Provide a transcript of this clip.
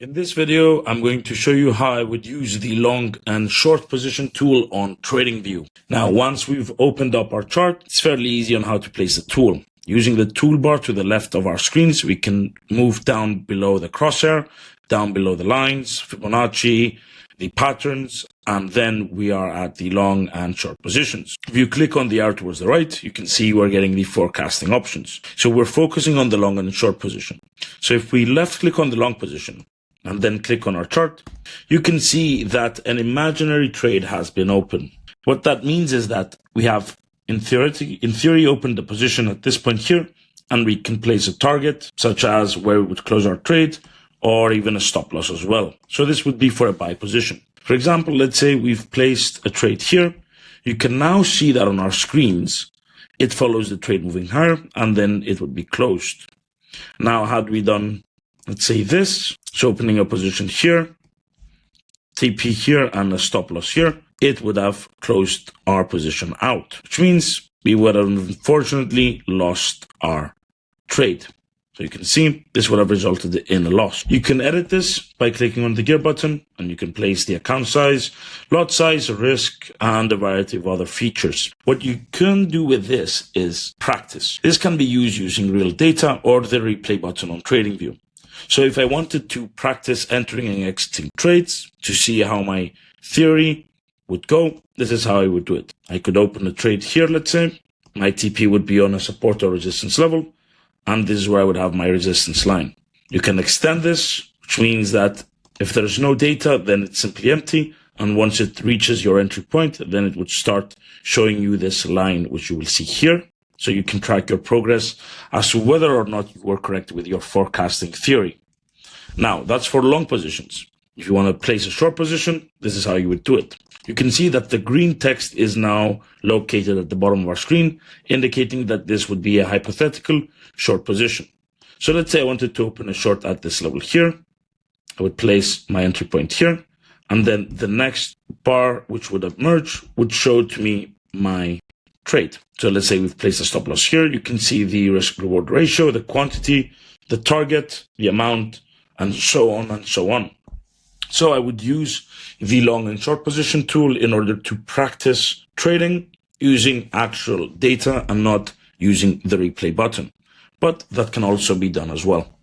In this video, I'm going to show you how I would use the long and short position tool on TradingView. Now, once we've opened up our chart, it's fairly easy on how to place the tool. Using the toolbar to the left of our screens, we can move down below the crosshair, down below the lines, Fibonacci, the patterns, and then we are at the long and short positions. If you click on the arrow towards the right, you can see we're getting the forecasting options. So we're focusing on the long and short position. So if we left click on the long position, and then click on our chart, you can see that an imaginary trade has been opened. What that means is that we have, in theory, opened the position at this point here, and we can place a target, such as where we would close our trade, or even a stop loss as well. So this would be for a buy position. For example, let's say we've placed a trade here. You can now see that on our screens, it follows the trade moving higher, and then it would be closed. Now, had we done, let's say this, so opening a position here, TP here, and a stop loss here, it would have closed our position out, which means we would have unfortunately lost our trade. So you can see this would have resulted in a loss. You can edit this by clicking on the gear button, and you can place the account size, lot size, risk, and a variety of other features. What you can do with this is practice. This can be used using real data or the replay button on TradingView. So if I wanted to practice entering and exiting trades to see how my theory would go, this is how I would do it. I could open a trade here, let's say. My TP would be on a support or resistance level, and this is where I would have my resistance line. You can extend this, which means that if there's no data, then it's simply empty. And once it reaches your entry point, then it would start showing you this line, which you will see here. So you can track your progress as to whether or not you were correct with your forecasting theory. Now, that's for long positions. If you want to place a short position, this is how you would do it. You can see that the green text is now located at the bottom of our screen, indicating that this would be a hypothetical short position. So let's say I wanted to open a short at this level here. I would place my entry point here, and then the next bar, which would emerge, would show to me my trade. So let's say we've placed a stop loss here. You can see the risk reward ratio, the quantity, the target, the amount, and so on and so on. So I would use the long and short position tool in order to practice trading using actual data and not using the replay button. But that can also be done as well.